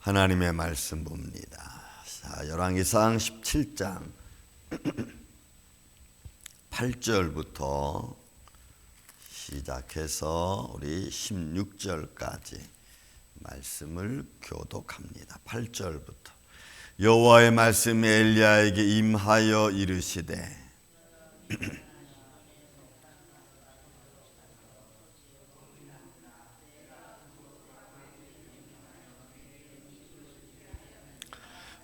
하나님의 말씀 봅니다. 자, 열왕기상 17장 8절부터 시작해서 우리 16절까지 말씀을 교독합니다. 8절부터 여호와의 말씀이 엘리야에게 임하여 이르시되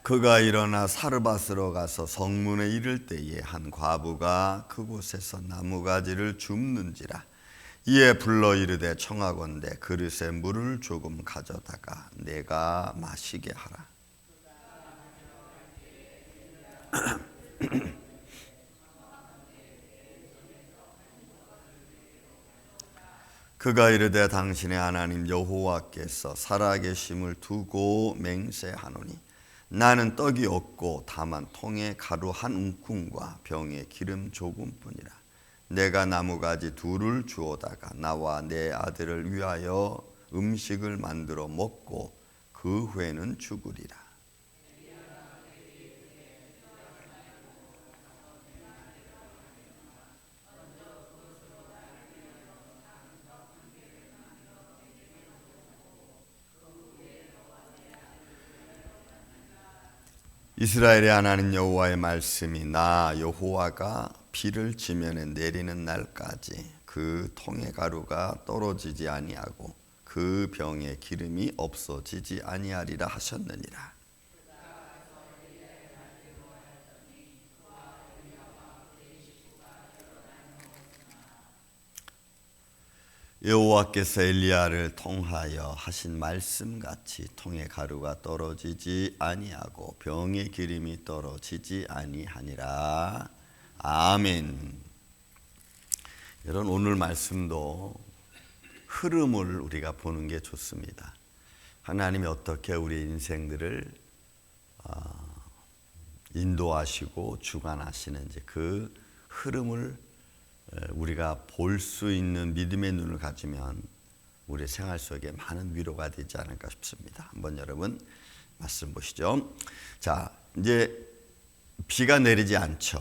그가 일어나 사르밧으로 가서 성문에 이를 때에 한 과부가 그곳에서 나무가지를 줍는지라. 이에 불러 이르되 청하건대 그릇에 물을 조금 가져다가 내가 마시게 하라. 그가 이르되 당신의 하나님 여호와께서 살아계심을 두고 맹세하노니 나는 떡이 없고 다만 통에 가루 한 움큼과 병에 기름 조금뿐이라. 내가 나무가지 둘을 주오다가 나와 내 아들을 위하여 음식을 만들어 먹고 그 후에는 죽으리라. 이스라엘의 하나님 여호와의 말씀이 나 여호와가 비를 지면에 내리는 날까지 그 통의 가루가 떨어지지 아니하고 그 병에 기름이 없어지지 아니하리라 하셨느니라. 여호와께서 엘리야를 통하여 하신 말씀같이 통의 가루가 떨어지지 아니하고 병의 기름이 떨어지지 아니하니라. 아멘. 여러분, 오늘 말씀도 흐름을 우리가 보는 게 좋습니다. 하나님이 어떻게 우리 인생들을 인도하시고 주관하시는지 그 흐름을 우리가 볼 수 있는 믿음의 눈을 가지면 우리 생활 속에 많은 위로가 되지 않을까 싶습니다. 한번 여러분 말씀 보시죠. 자, 이제 비가 내리지 않죠.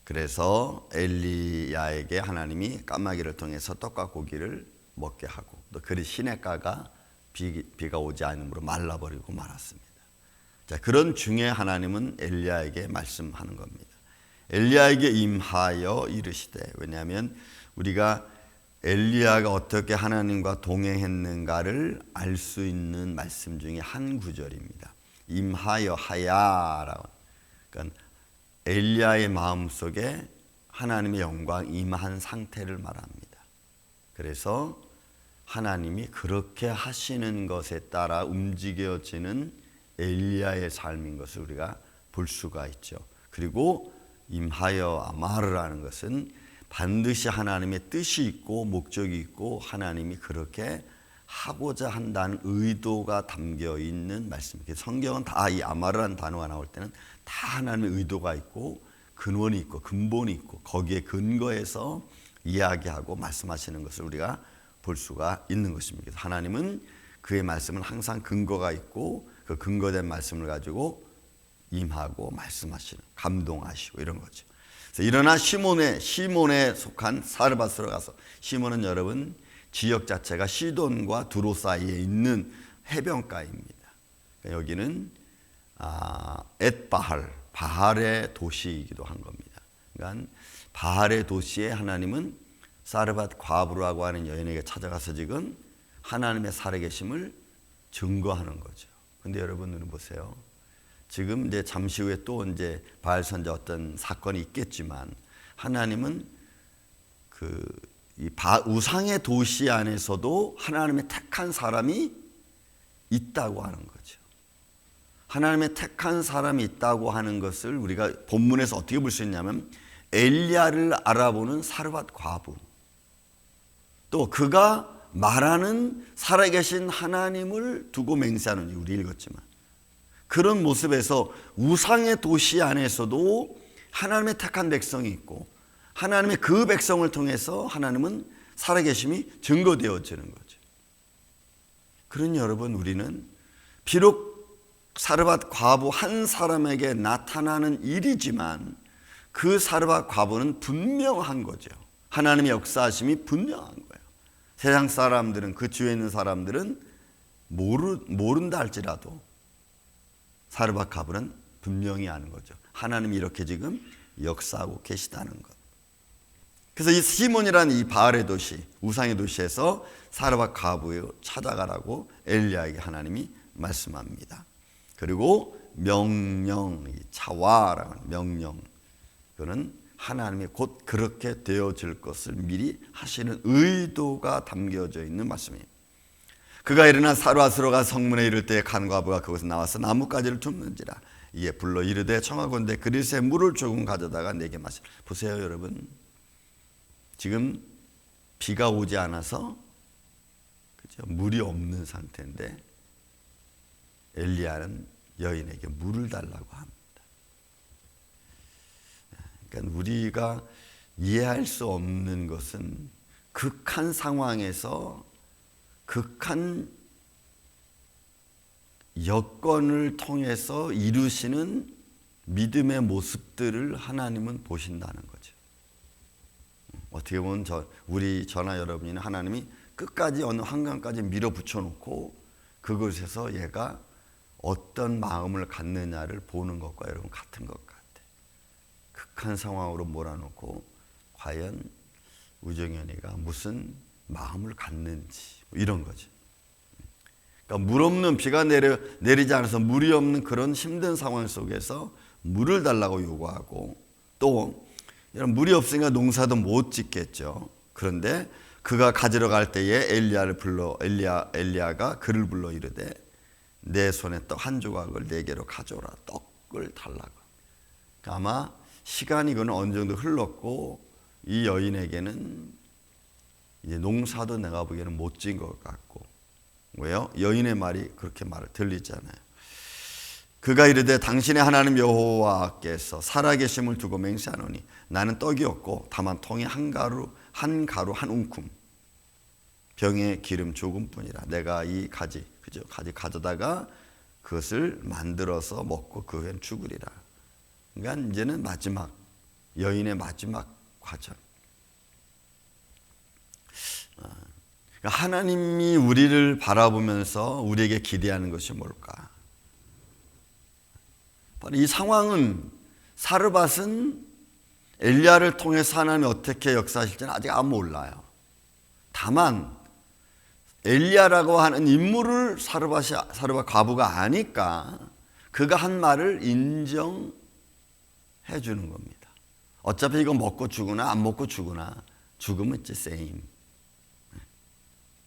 그래서 엘리야에게 하나님이 까마귀를 통해서 떡과 고기를 먹게 하고 또 그리 시냇가가 비가 오지 않으므로 말라버리고 말았습니다. 자, 그런 중에 하나님은 엘리야에게 말씀하는 겁니다. 엘리야에게 임하여 이르시되, 왜냐하면 우리가 엘리야가 어떻게 하나님과 동행했는가를 알 수 있는 말씀 중에 한 구절입니다. 임하여 하야라고. 그러니까 엘리야의 마음속에 하나님의 영광 임한 상태를 말합니다. 그래서 하나님이 그렇게 하시는 것에 따라 움직여지는 엘리야의 삶인 것을 우리가 볼 수가 있죠. 그리고 임하여 아마르라는 것은 반드시 하나님의 뜻이 있고 목적이 있고 하나님이 그렇게 하고자 한다는 의도가 담겨 있는 말씀입니다. 성경은 다 이 아마르라는 단어가 나올 때는 다 하나님의 의도가 있고 근원이 있고 근본이 있고 거기에 근거해서 이야기하고 말씀하시는 것을 우리가 볼 수가 있는 것입니다. 하나님은 그의 말씀은 항상 근거가 있고 그 근거된 말씀을 가지고 임하고 말씀하시는, 감동하시고 이런 거죠. 그래서 일어나 시몬에 속한 사르밧으로 가서, 시몬은 여러분 지역 자체가 시돈과 두로 사이에 있는 해변가입니다. 그러니까 여기는 엣바할, 바할의 도시이기도 한 겁니다. 그러니까 바할의 도시에 하나님은 사르밧 과부라고 하는 여인에게 찾아가서 지금 하나님의 살아계심을 증거하는 거죠. 근데 여러분들은 보세요. 지금 이제 잠시 후에 또 이제 바알 선자 어떤 사건이 있겠지만 하나님은 이 우상의 도시 안에서도 하나님의 택한 사람이 있다고 하는 거죠. 하나님의 택한 사람이 있다고 하는 것을 우리가 본문에서 어떻게 볼 수 있냐면 엘리야를 알아보는 사르밧 과부, 또 그가 말하는 살아계신 하나님을 두고 맹세하는, 우리 읽었지만 그런 모습에서 우상의 도시 안에서도 하나님의 택한 백성이 있고 하나님의 그 백성을 통해서 하나님은 살아계심이 증거되어지는 거죠. 그러니 여러분, 우리는 비록 사르밧 과부 한 사람에게 나타나는 일이지만 그 사르밧 과부는 분명한 거죠. 하나님의 역사하심이 분명한 거예요. 세상 사람들은, 그 주위에 있는 사람들은 모른다 할지라도 사르밧 과부는 분명히 아는 거죠. 하나님이 이렇게 지금 역사하고 계시다는 것. 그래서 이 시몬이라는 이 바알의 도시, 우상의 도시에서 사르밧 과부 찾아가라고 엘리야에게 하나님이 말씀합니다. 그리고 명령, 차와라는 명령, 그는 하나님이 곧 그렇게 되어질 것을 미리 하시는 의도가 담겨져 있는 말씀이에요. 그가 일어나 사르밧으로 가 성문에 이를 때 간 과부가 그곳에 나와서 나뭇가지를 줍는지라. 이에 불러 이르되 청하건대 그릇에 물을 조금 가져다가 내게 마시라. 보세요 여러분, 지금 비가 오지 않아서 그죠? 물이 없는 상태인데 엘리야는 여인에게 물을 달라고 합니다. 그러니까 우리가 이해할 수 없는 것은 극한 상황에서 극한 여건을 통해서 이루시는 믿음의 모습들을 하나님은 보신다는 거죠. 어떻게 보면 저나 여러분이는 하나님이 끝까지 어느 한강까지 밀어붙여 놓고 그곳에서 얘가 어떤 마음을 갖느냐를 보는 것과 여러분 같은 것 같아요. 극한 상황으로 몰아놓고 과연 우정연이가 무슨 마음을 갖는지 이런 거죠. 그러니까 물 없는, 비가 내리지 않아서 물이 없는 그런 힘든 상황 속에서 물을 달라고 요구하고, 또 물이 없으니까 농사도 못 짓겠죠. 그런데 그가 가지러 갈 때에 엘리야가 그를 불러 이르되 내 손에 떡 한 조각을 내게로 가져오라. 떡을 달라고. 그러니까 아마 시간이 그는 어느 정도 흘렀고 이 여인에게는 이제 농사도 내가 보기에는 못 지은 것 같고, 왜요? 여인의 말이 그렇게 들리잖아요. 그가 이르되 당신의 하나님 여호와께서 살아계심을 두고 맹세하노니 나는 떡이 없고 다만 통에 한 가루 한 움큼 병에 기름 조금뿐이라. 내가 이 가지 가져다가 그것을 만들어서 먹고 그 후엔 죽으리라. 그러니까 이제는 여인의 마지막 과정. 그러니까 하나님이 우리를 바라보면서 우리에게 기대하는 것이 뭘까? 바로 이 상황은, 사르밧은 엘리야를 통해서 하나님이 어떻게 역사하실지는 아직 안 몰라요. 다만 엘리야라고 하는 인물을 사르밧 과부가 아니까 그가 한 말을 인정해 주는 겁니다. 어차피 이거 먹고 죽으나 안 먹고 죽으나 죽으면 이제 same.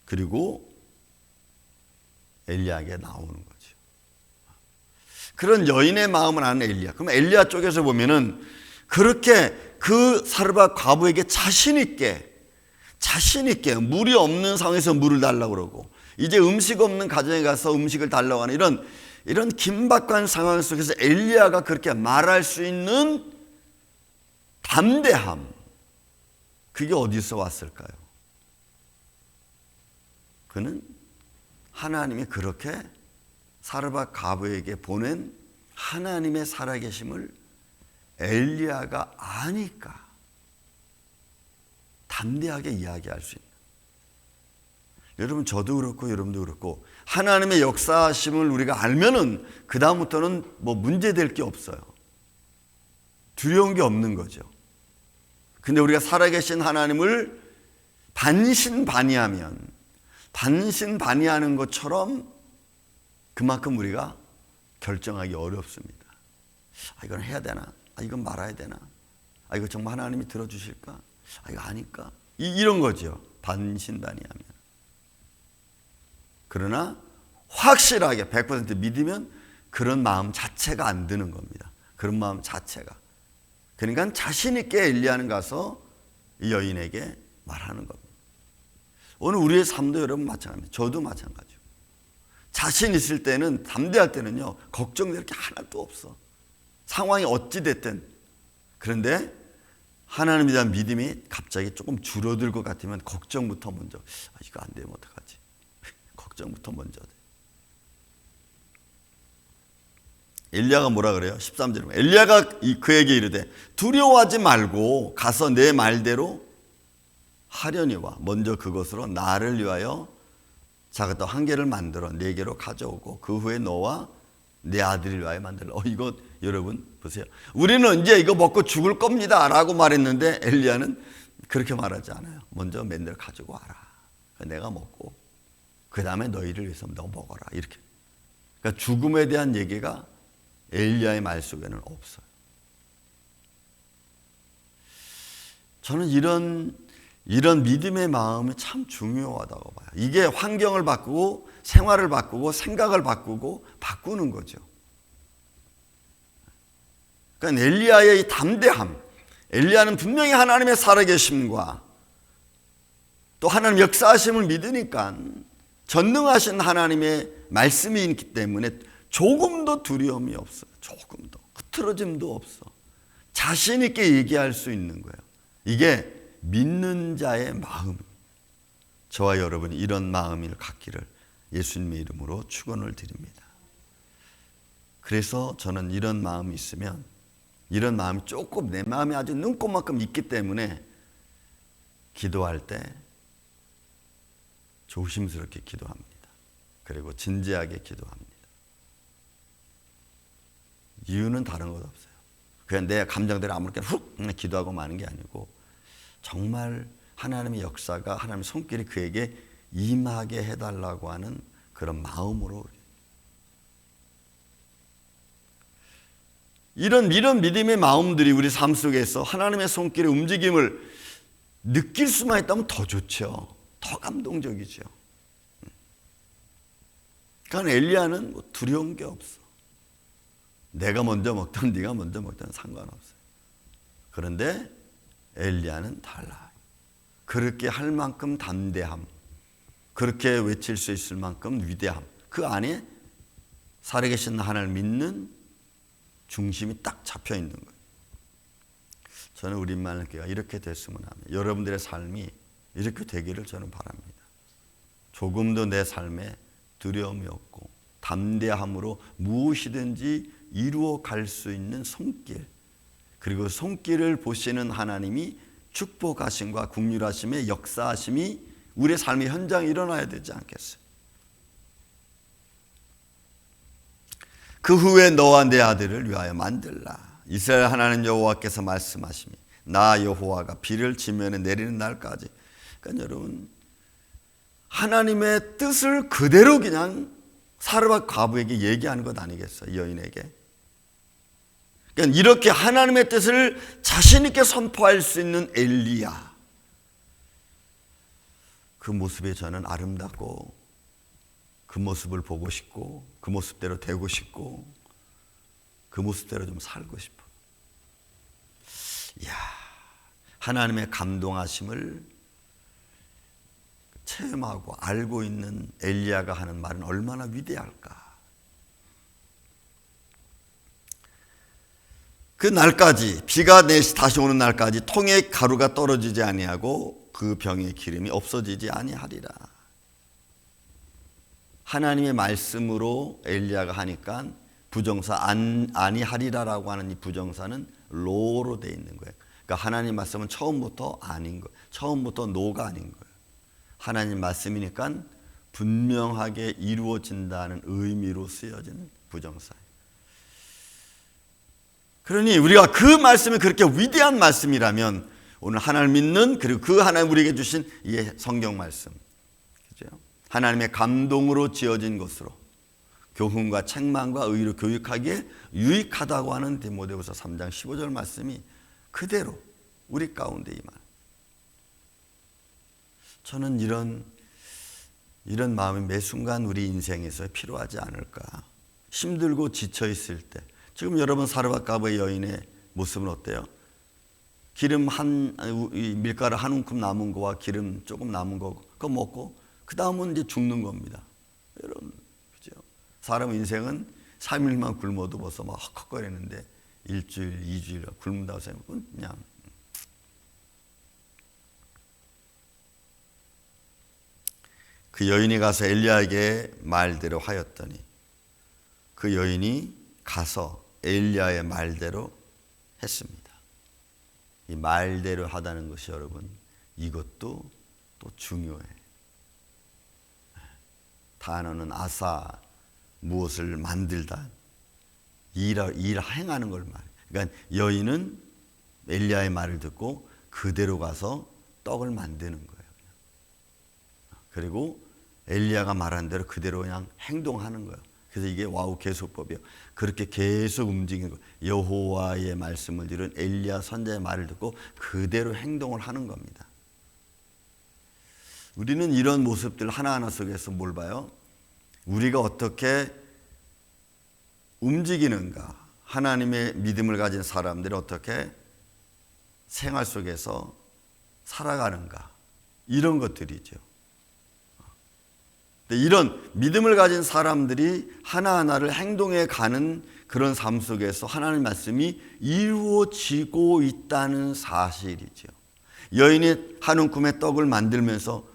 그리고 엘리야에게 나오는 거죠. 그런 여인의 마음을 아는 엘리야. 그럼 엘리야 쪽에서 보면은 그렇게 그 사르밧 과부에게 자신 있게 물이 없는 상황에서 물을 달라고 그러고, 이제 음식 없는 가정에 가서 음식을 달라고 하는 이런 긴박한 상황 속에서 엘리야가 그렇게 말할 수 있는 담대함, 그게 어디서 왔을까요? 그는 하나님이 그렇게 사르밧 과부에게 보낸 하나님의 살아계심을 엘리야가 아니까 담대하게 이야기할 수 있는. 여러분, 저도 그렇고 여러분도 그렇고 하나님의 역사심을 우리가 알면은 그 다음부터는 뭐 문제될 게 없어요. 두려운 게 없는 거죠. 근데 우리가 살아계신 하나님을 반신반의하는 것처럼 그만큼 우리가 결정하기 어렵습니다. 이건 해야 되나? 이건 말아야 되나? 이거 정말 하나님이 들어주실까? 이거 아닐까? 이런 거죠. 반신반의하면. 그러나 확실하게 100% 믿으면 그런 마음 자체가 안 드는 겁니다. 그런 마음 자체가. 그러니까 자신 있게 엘리야는 가서 이 여인에게 말하는 겁니다. 오늘 우리의 삶도 여러분 마찬가지입니다. 저도 마찬가지고. 자신 있을 때는, 담대할 때는요, 걱정될 게 하나도 없어. 상황이 어찌 됐든. 그런데 하나님에 대한 믿음이 갑자기 조금 줄어들 것 같으면 걱정부터 먼저, 이거 안 되면 어떡하지? 걱정부터 먼저 돼. 엘리야가 뭐라 그래요? 13절에 보면 엘리야가 그에게 이르되 두려워하지 말고 가서 내 말대로 하려니와 먼저 그것으로 나를 위하여 작았던 한 개를 만들어 네 개로 가져오고 그 후에 너와 내 아들을 위하여 만들라. 이거 여러분 보세요. 우리는 이제 이거 먹고 죽을 겁니다 라고 말했는데 엘리야는 그렇게 말하지 않아요. 먼저 맨날 가지고 와라. 내가 먹고 그 다음에 너희를 위해서 너 먹어라. 이렇게. 그러니까 죽음에 대한 얘기가 엘리야의 말 속에는 없어요. 저는 이런 믿음의 마음이 참 중요하다고 봐요. 이게 환경을 바꾸고 생활을 바꾸고 생각을 바꾸고 바꾸는 거죠. 그러니까 엘리야의 이 담대함, 엘리야는 분명히 하나님의 살아계심과 또 하나님 역사하심을 믿으니까 전능하신 하나님의 말씀이 있기 때문에 조금도 두려움이 없어요. 조금도. 흐트러짐도 없어. 자신 있게 얘기할 수 있는 거예요. 이게 믿는 자의 마음. 저와 여러분이 이런 마음을 갖기를 예수님의 이름으로 축원을 드립니다. 그래서 저는 이런 마음이 있으면 이런 마음이 조금 내 마음에 아주 눈꼽만큼 있기 때문에 기도할 때 조심스럽게 기도합니다. 그리고 진지하게 기도합니다. 이유는 다른 것 없어요. 그냥 내 감정대로 아무렇게나 훅 기도하고 마는 게 아니고 정말 하나님의 역사가 하나님의 손길이 그에게 임하게 해달라고 하는 그런 마음으로 이런 믿음의 마음들이 우리 삶 속에서 하나님의 손길의 움직임을 느낄 수만 있다면 더 좋죠. 더 감동적이죠. 그러니까 엘리야는 뭐 두려운 게 없어. 내가 먼저 먹든 네가 먼저 먹든 상관없어요. 그런데 엘리야는 달라요. 그렇게 할 만큼 담대함, 그렇게 외칠 수 있을 만큼 위대함, 그 안에 살아계신 하나님을 믿는 중심이 딱 잡혀 있는 거예요. 저는 우리 만교회가 이렇게 됐으면 합니다. 여러분들의 삶이 이렇게 되기를 저는 바랍니다. 조금도 내 삶에 두려움이 없고 담대함으로 무엇이든지 이루어 갈 수 있는 손길, 그리고 손길을 보시는 하나님이 축복하심과 긍휼하심의 역사하심이 우리의 삶의 현장에 일어나야 되지 않겠어요? 그 후에 너와 내 아들을 위하여 만들라. 이스라엘 하나님 여호와께서 말씀하시니 나 여호와가 비를 지면에 내리는 날까지. 그러니까 여러분 하나님의 뜻을 그대로 그냥 사르밧 과부에게 얘기하는 것 아니겠어요? 여인에게. 그러니까 이렇게 하나님의 뜻을 자신 있게 선포할 수 있는 엘리야. 그 모습이 저는 아름답고 그 모습을 보고 싶고 그 모습대로 되고 싶고 그 모습대로 좀 살고 싶어. 이야, 하나님의 감동하심을 체험하고 알고 있는 엘리야가 하는 말은 얼마나 위대할까. 그 날까지, 비가 다시 오는 날까지 통에 가루가 떨어지지 아니하고 그 병의 기름이 없어지지 아니하리라. 하나님의 말씀으로 엘리야가 하니까 부정사 아니하리라라고 하는 이 부정사는 로로 돼 있는 거예요. 그러니까 하나님 말씀은 처음부터 아닌 거예요. 처음부터 노가 아닌 거예요. 하나님 말씀이니까 분명하게 이루어진다는 의미로 쓰여진 부정사예요. 그러니 우리가 그 말씀이 그렇게 위대한 말씀이라면 오늘 하나님을 믿는, 그리고 그 하나님 우리에게 주신 이 성경 말씀, 그죠? 하나님의 감동으로 지어진 것으로 교훈과 책망과 의로 교육하기에 유익하다고 하는 디모데후서 3장 15절 말씀이 그대로 우리 가운데 임하는. 저는 이런 마음이 매 순간 우리 인생에서 필요하지 않을까. 힘들고 지쳐 있을 때, 지금 여러분 사르밧 과부의 여인의 모습은 어때요? 기름 밀가루 한 움큼 남은 거와 기름 조금 남은 거 그거 먹고 그 다음은 이제 죽는 겁니다. 여러분, 그죠? 사람 인생은 3일만 굶어도 벌써 막 헉헉거리는데 일주일, 2주일 굶는다고 생각하면 그냥. 그 여인이 가서 엘리야에게 말대로 하였더니 그 여인이 가서 엘리야의 말대로 했습니다. 이 말대로 하다는 것이 여러분, 이것도 또 중요해. 단어는 아사, 무엇을 만들다, 일 행하는 걸 말해. 그러니까 여인은 엘리야의 말을 듣고 그대로 가서 떡을 만드는 거예요. 그리고 엘리야가 말한 대로 그대로 그냥 행동하는 거예요. 그래서 이게 와우 계속법이에요. 그렇게 계속 움직이는 거예요. 여호와의 말씀을 들은 엘리야 선지자의 말을 듣고 그대로 행동을 하는 겁니다. 우리는 이런 모습들 하나하나 속에서 뭘 봐요? 우리가 어떻게 움직이는가, 하나님의 믿음을 가진 사람들이 어떻게 생활 속에서 살아가는가, 이런 것들이죠. 이런 믿음을 가진 사람들이 하나하나를 행동해 가는 그런 삶 속에서 하나님의 말씀이 이루어지고 있다는 사실이죠. 여인이 한 움큼의 떡을 만들면서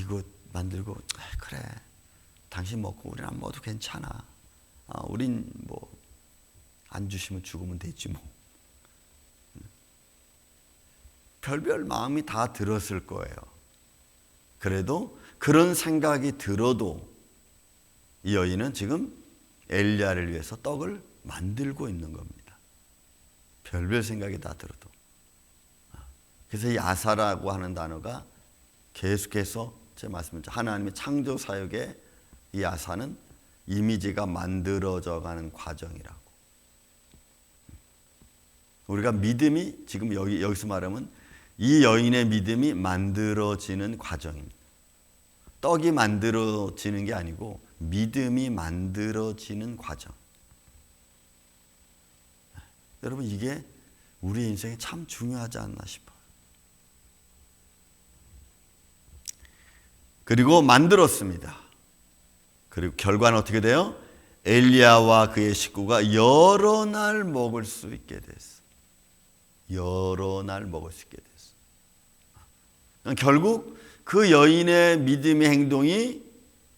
이거 만들고 그래, 당신 먹고 우리는 안 먹어도 괜찮아. 우린 뭐 안 주시면 죽으면 되지 뭐. 별별 마음이 다 들었을 거예요. 그래도 그런 생각이 들어도 이 여인은 지금 엘리야를 위해서 떡을 만들고 있는 겁니다. 별별 생각이 다 들어도. 그래서 이 아사라고 하는 단어가 계속해서 제 말씀드렸죠. 하나님의 창조 사역에 이 아사는 이미지가 만들어져 가는 과정이라고. 우리가 믿음이 지금 여기서 말하면 이 여인의 믿음이 만들어지는 과정입니다. 떡이 만들어지는 게 아니고 믿음이 만들어지는 과정. 여러분, 이게 우리 인생에 참 중요하지 않나 싶어요. 그리고 만들었습니다. 그리고 결과는 어떻게 돼요? 엘리야와 그의 식구가 여러 날 먹을 수 있게 됐어요. 여러 날 먹을 수 있게 됐어요. 결국 그 여인의 믿음의 행동이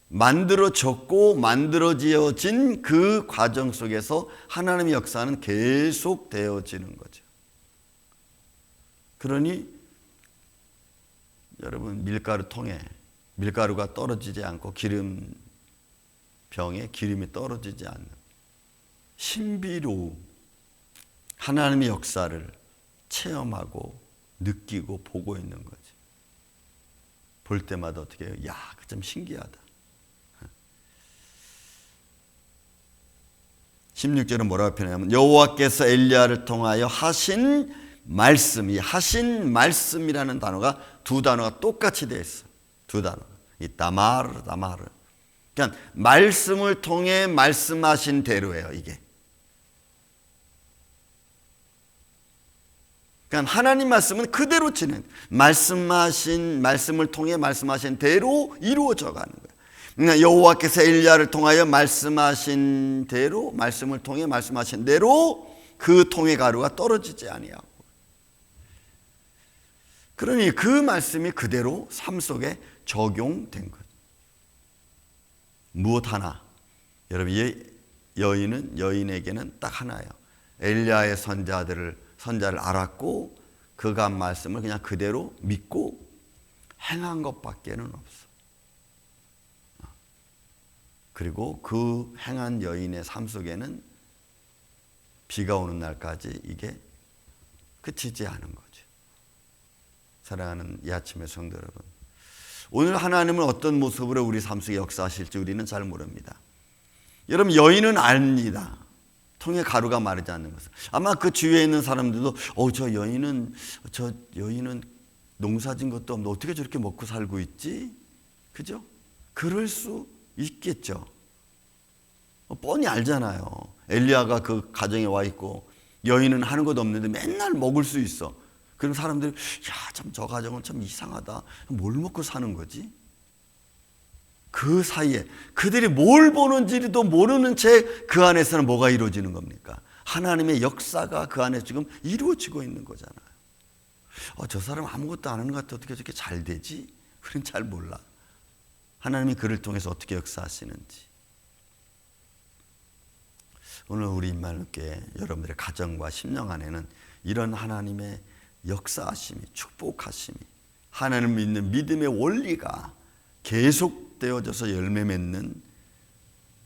만들어졌고 만들어지어진 그 과정 속에서 하나님의 역사는 계속되어지는 거죠. 그러니 여러분, 밀가루통에 밀가루가 떨어지지 않고 기름병에 기름이 떨어지지 않는 신비로운 하나님의 역사를 체험하고 느끼고 보고 있는 거지. 볼 때마다 어떻게 해요? 야, 그 좀 신기하다. 16절은 뭐라고 표현하냐면 여호와께서 엘리야를 통하여 하신 말씀, 이 하신 말씀이라는 단어가 두 단어가 똑같이 되어 있어. 두 단어. 이 다마르. 그러니까 말씀을 통해 말씀하신 대로예요, 이게. 그러니까 하나님 말씀은 그대로 진행. 말씀하신 말씀을 통해 말씀하신 대로 이루어져 가는 거예요. 그러니까 여호와께서 엘리야를 통하여 말씀하신 대로, 말씀을 통해 말씀하신 대로 그 통의 가루가 떨어지지 아니하고. 그러니 그 말씀이 그대로 삶 속에 적용된 것. 무엇 하나. 여러분, 여인에게는 딱 하나예요. 엘리야의 선자를 알았고 그가 한 말씀을 그냥 그대로 믿고 행한 것밖에는 없어. 그리고 그 행한 여인의 삶 속에는 비가 오는 날까지 이게 그치지 않은 거죠. 사랑하는 이 아침의 성도 여러분, 오늘 하나님은 어떤 모습으로 우리 삶 속에 역사하실지 우리는 잘 모릅니다. 여러분, 여인은 압니다. 통에 가루가 마르지 않는 것을. 아마 그 주위에 있는 사람들도 저 여인은 농사진 것도 없는데 어떻게 저렇게 먹고 살고 있지? 그죠? 그럴 수 있겠죠. 뻔히 알잖아요. 엘리야가 그 가정에 와 있고 여인은 하는 것도 없는데 맨날 먹을 수 있어. 그럼 사람들이 참 저 가정은 참 이상하다. 뭘 먹고 사는 거지? 그 사이에 그들이 뭘 보는지도 모르는 채 그 안에서는 뭐가 이루어지는 겁니까? 하나님의 역사가 그 안에 지금 이루어지고 있는 거잖아요. 저 사람 아무것도 안 하는 것 같아. 어떻게 저렇게 잘 되지? 우리는 잘 몰라. 하나님이 그를 통해서 어떻게 역사하시는지. 오늘 우리 임마누엘교회 여러분들의 가정과 심령 안에는 이런 하나님의 역사하심이, 축복하심이, 하나님을 믿는 믿음의 원리가 계속되어져서 열매 맺는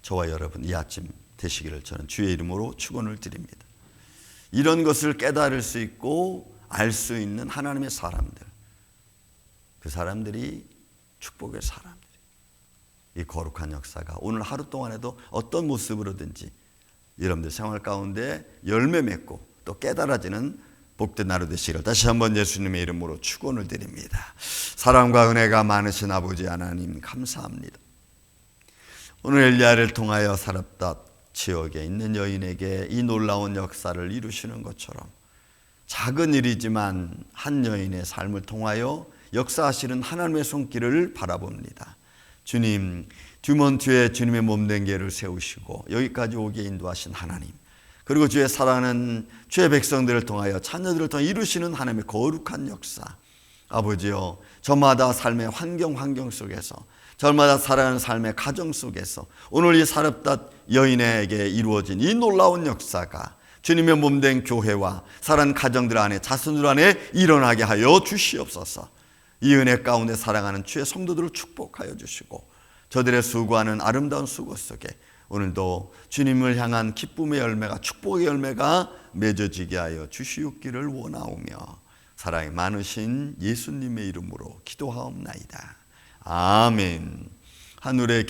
저와 여러분 이 아침 되시기를 저는 주의 이름으로 축원을 드립니다. 이런 것을 깨달을 수 있고 알 수 있는 하나님의 사람들, 그 사람들이 축복의 사람들이, 이 거룩한 역사가 오늘 하루 동안에도 어떤 모습으로든지 여러분들 생활 가운데 열매 맺고 또 깨달아지는 복된 하루 되시기를 다시 한번 예수님의 이름으로 축원을 드립니다. 사랑과 은혜가 많으신 아버지 하나님 감사합니다. 오늘 엘리야를 통하여 사렙다 지역에 있는 여인에게 이 놀라운 역사를 이루시는 것처럼 작은 일이지만 한 여인의 삶을 통하여 역사하시는 하나님의 손길을 바라봅니다. 주님, 듀먼트에 주님의 몸된 개를 세우시고 여기까지 오게 인도하신 하나님, 그리고 주의 사랑하는 주의 백성들을 통하여 자녀들을 통해 이루시는 하나님의 거룩한 역사, 아버지여, 저마다 삶의 환경 속에서, 저마다 살아가는 삶의 가정 속에서 오늘 이 사렙다 여인에게 이루어진 이 놀라운 역사가 주님의 몸된 교회와 살아가는 가정들 안에, 자손들 안에 일어나게 하여 주시옵소서. 이 은혜 가운데 살아가는 주의 성도들을 축복하여 주시고 저들의 수고하는 아름다운 수고 속에 오늘도 주님을 향한 기쁨의 열매가, 축복의 열매가 맺어지게 하여 주시옵기를 원하오며 사랑이 많으신 예수님의 이름으로 기도하옵나이다. 아멘. 하늘에